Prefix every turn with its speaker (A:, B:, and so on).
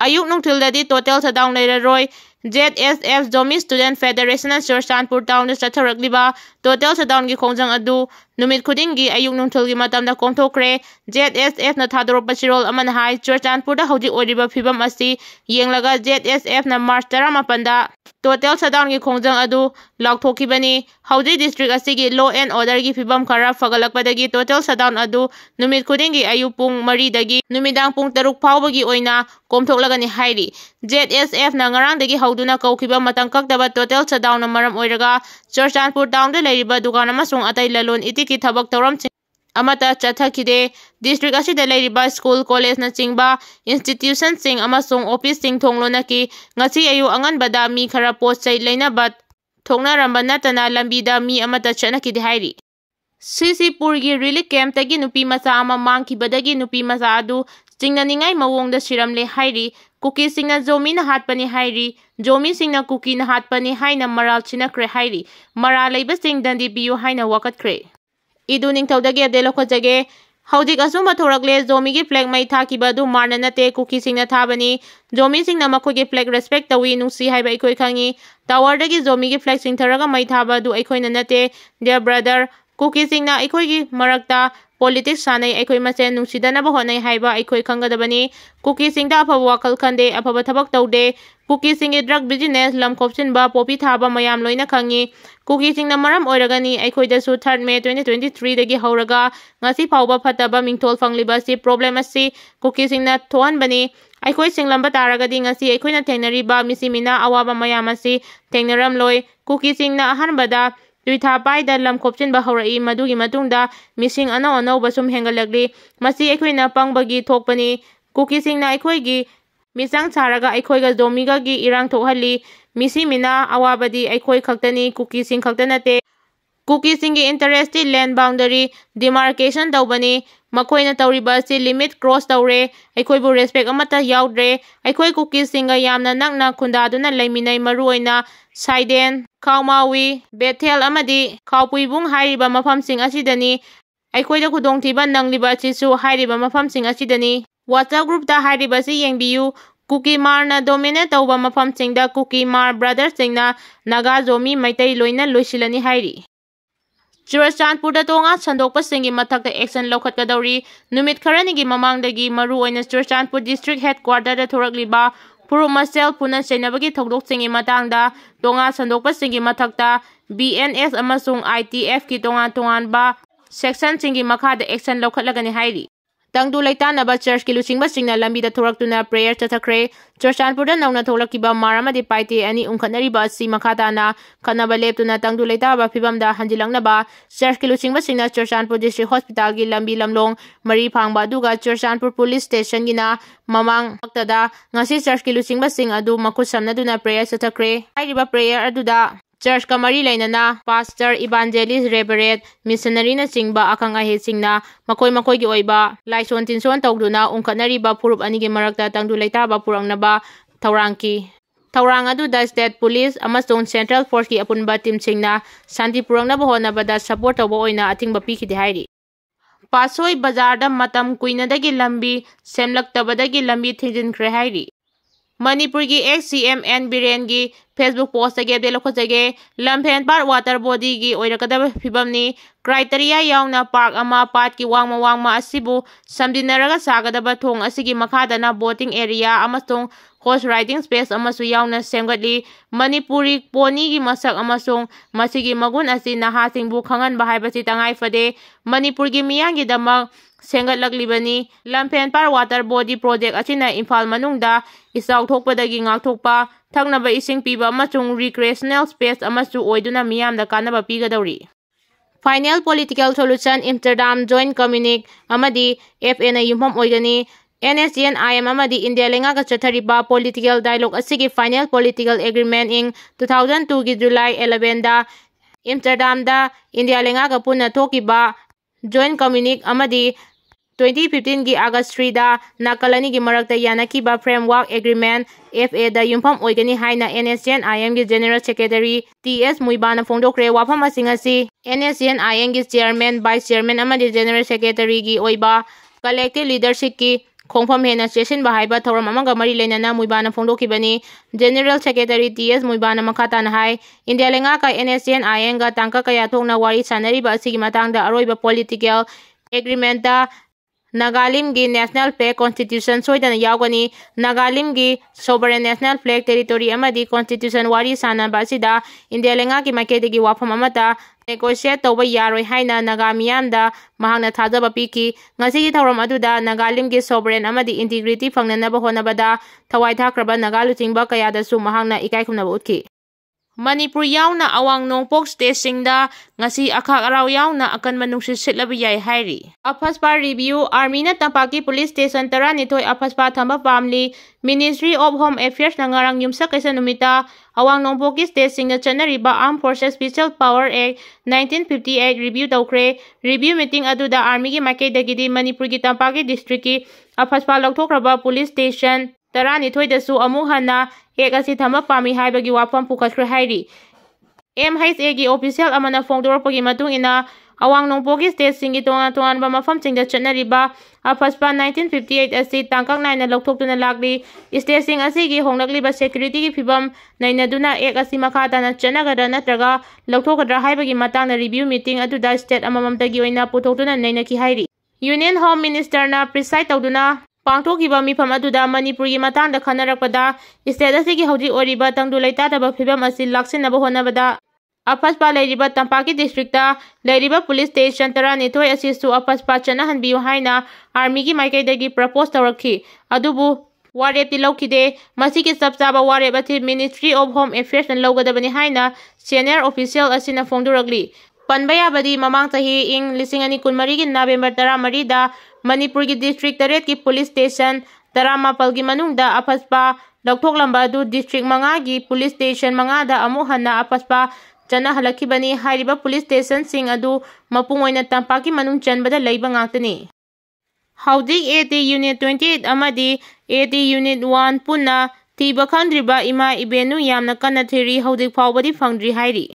A: Ayuk nungthildadi total shutdown leiraroi. ZSF Zomi Student Federation Churchanpur Town Chatharakliba total shutdown gi khongjang adu numit khudingi ayuk nungthilgi matamda kongthokre. ZSF na thadorpa chirol amana hai Churchanpur da hauji oriba phibam asi yenglaga ZSF na March 18 da total shutdown gi khongjang adu laukthokibani. Hauji district asigi law and order gi phibam khara fagalakpadagi total shutdown adu numit khudingi ayuk pung 3 dagi numidang pung 3 phawbagi oina komthoklagani hairi. ZSF na ngarang dagi hauduna kaukiba matang kaktaba total shutdown na maram oiraga Churchanpur town da leiriba dukan amasung atai lalon itiki thabak tawram amata chathakide. District asida leiriba school college na chingba institution sing amasung office sing thonglona ki ngasi ayu anganbada mi khara post chai leinabat thongnaramba natana lambida mi amata chanakide hairi. Sisipurgi relief camp tagi Nupi Macha ama mangkibadagi Nupi Macha adu chingnaningai mawongda Siramle hairi. Kuki singna Zomi na hatpani hairi. Zomi singna Kuki na hatpani haina maral chinakre hairi. Maral leiba sing dandi biyu haina wakatkre. Idu ningthaudagi abdelo khojage. Haujik asuma thorakle Zomi gi flag mai thakiba du marna nate Kuki singna thabani. Zomi singna makhogi flag respect tawi nungsi haiba ikoi khangi. Tower dagi Zomi gi flag singtharaga mai thaba du aikoina nate. Dear brother, Kuki singna aikoigi marakta politics sanai aikoi masen nungsidanaba honai haiba aikoi khangadabani. Kuki singda afaba wakal khande afaba thabak taude. Kuki singi drug business lam khopsinba popi thaba mayam loina khangi. Kuki singna maram oiragani aikoidasu 3 May 2023 dagi hauraga ngasi phawba phataba mingthol fangliba si problem asi Kuki singna thohanbani. Aikoi singlamba taragadi ngasi aikoina thengnariba misimina awaba mayam asi thengnaram loi. Kuki singna ahanbada Tuitha paida lam khopchin ba haurai madugi matungda mising anau anau basum hengalagli masi aikoina pangbagi thokpani. Kuki singna aikoigi misang charaga aikoiga Zomiga gi irang thokhali misi mina awabadi aikoi khaktani Kuki sing khaktanate. Kuki singi interested land boundary demarcation tawbani makoina tawriba si limit cross tawre aikoibu respect amata yaudre. Aikoi Kuki singa yamna nakna khundaduna laiminai maruoina Saiden, Kaumawi, Bethel amadi Kaupuibung hairiba mafamsing asidani aikoida khudongthiba nangliba chisu hairiba mafamsing asidani. WhatsApp group da hairiba si yengbiyu. Kuki Mar na dominate tawba mafamsingda Kuki Mar brothers singna Naga Zomi Meitei loina loisilani hairi. Churchanpur da tonga sandokpa singi mathakta action lokhatkadauri. Numit kharanigi mamangdagi maru oina Churchanpur district headquarter da thorakliba Purumacel Puna Chainabagi Thokdok Singi Matangda Tonga Sandokpa Singi Mathakta BNS amasung ITF ki tongan ba section singi makhada action lokhatlagani hairi. Tangdu Lannaba church ki lusingba singna lambida thoraktuna prayer chathakre. Churchanpur da nauna tholakiba maramadi paite ani unkhatnariba si makhadana khanaba leptuna Tangdu Lannaba phibamda hanjilangnaba church ki lusingba singna Churchanpur district hospital gi lambi lamlong mari phangba aduga Churchanpur police station gina mamang maktada ngasi church ki lusingba sing adu makhut samnaduna prayer chathakre. Hairiba prayer aduda church kamari lainana pastor evangelist reverend missionary na singba akang ahe singna makoi gi oiba laison tinson tawduna unkhatnariba purup anigi marakta Tangdu Lannaba purangnaba thaurangki. Thaurang aduda state police amasung central force ki apunba team singna santi purangnaba honabada support tawba oina athingba pikhide hairi. Pasoi bazar da matam kuinadagi lambi semlaktabadagi lambi thijinkhre hairi. Manipur gi ex-CM Biren gi Facebook post age de lokhojage Lamphen Park water body gi oirakadaba phibamni criteria yauna park ama pat ki wangma asibu samdinaraga sagadaba thong asigi makhadana boating area amasung horse riding space amasu yauna semgatli. Manipuri pony gi masak amasung masigi magun asi nahasingbu khanganba haibasi tangai fade Manipur gi miyangi damak sengatlaklibani. Lamphen Park water body project asina Imphal manungda isaw thokpadagi ngakthokpa thaknaba ising piba amachung recreational space amasu oiduna miyamda kanaba pigadauri. Final political solution Amsterdam joint communique amadi FA na yumpham oigani. NSCN-Im amadi India lengaga chathariba political dialogue asigi final political agreement in 2002 gi July 11 da Amsterdam da India lengaga punna thokiba joint communique amadi 2015 gi August 3 da nakalani gi marakta yanakiba framework agreement FA da yumpham oigani haina NSCN-Im gi general secretary TS Muibana fongdokre. Wafam asingasi NSCN-Im gi chairman vice chairman amadi general secretary gi oiba collective leadership ki खोंफम हेना चेसिनबा हाइबा थौरम अमंगा मरी लेनाना मुइबाना फोंदोखिबनी general secretary T S मुइबाना मखाताना हाई India लेंगा का NSCN-Im गा तांका कया थोंगना वारी सानरिबा असिगी मातांगदा अरोइबा पॉलिटिकल एग्रीमेंटा नागालिम की नेशनल फ्लैग कॉन्स्टिट्यूशन सोइदना यावगनी नागालिम की सोवरेन नेशनल फ्लैग टेरिटोरी अमदी कॉन्स्टिट्यूशन वारी सानबा असिदा इंडिया लेंगा की माइकेदगी वाफम अमता नेगोशिएट तौबा यारोय हाइना नागा मियामदा महांगना थाजबा पीकी ngasi थौरम अदुदा नागालिम की सोवरेन अमदी इंटीग्रिटी फंगननबा होनबदा थवाई थाख्रबा नागा लुचिंगबा कयादसु महांगना इकाई खुमनबा उतकी मणिपुर यावना अवांग नोंपोक स्टेटसिंगदा ngasi अखाक अराव यावना अकनबा नुंसित सिटलबा याय हाइरी अफस्पा रिव्यू आर्मीना तंपाकी पुलिस स्टेशन 12 अफस्पा थंबा पामली मिनिस्ट्री ऑफ होम अफेयर्स नंगारंग युमसा कैसा नुमिता अवांग नोंपोकी स्टेटसिंगदा चनरिबा arm forces special power act 1958 review तौख्रे रिव्यू मीटिंग अदुदा आर्मी की माइकेदगिदी मणिपुर की तंपाकी डिस्ट्रिक्ट की अफस्पा लौथोख्रबा पुलिस स्टेशन 12 अमुक हन्ना एक असी थंबा पामी हाइबगी वाफम पुखत्ख्रे हाइरी MHA की ऑफिशियल अमना फोंदोरपगी मतुंग इना अवांग नोंपोकी स्टेट सिंगी तोंगान मफम सिंगदा चटनरिबा अफस्पा 1958 असी तांकाक नाइना लौथोक्तुना लागली स्टेट सिंग असिगी होंगलक्लिबा सेक्युरिटी की फिबम नैनादुना एक असी मखाताना चनगदा नत्रगा लौथोकद्रा हाइबगी मतांगना रिव्यू मीटिंग अदुदा स्टेट अमममतगी ओइना पुथोक्तुना नैनाकी हाइरी यूनियन होम मिनिस्टरना प्रिसाइड तौदुना पांगथोकिबा मिफम अदुदा मणिपुर की मतांगदा खनरकपदा स्टेट असिगी हौजी ओरिबा तंगदु लैतादबा फिबम असी लाक्सिनबा होनबदा अफस्पा लेरिबा तंपाकी डिस्ट्रिक्टा लेरिबा पुलिस स्टेशन 12 असिसु अफस्पा चनहनबियु हाइना आर्मी की माइकेदगी प्रपोज तौरखी अदुबु वारेपति लौखिदे मसिगी सबचाबा वारेप अथि मिनिस्ट्री ऑफ होम अफेयर्स न लौगदबनी हाइना सीनियर ऑफिशियल असिना फोंदुरगली पनबयाबदी ममांग चाही इंग 2023 की नवेंबर 13 दा मणिपुर की डिस्ट्रिक्ट 8 की पुलिस स्टेशन 19 की मनुंगदा अफस्पा लौथोकलंबा अदु डिस्ट्रिक्ट 5 की पुलिस स्टेशन 5 दा अमु हन्ना अफस्पा चना हलखिबनी हाइरिबा पुलिस स्टेशन सिंग अदु मपुंग ओइना तंपाकी मनुंग चनबदा लैबा ngaktani हौजिक AT unit 28 अमदी AT unit 1 पुन्ना तीबा खंद्रिबा इमा इबेनु यामना कन्ना थेरी हौजिक फावबदी फंगद्री हाइरी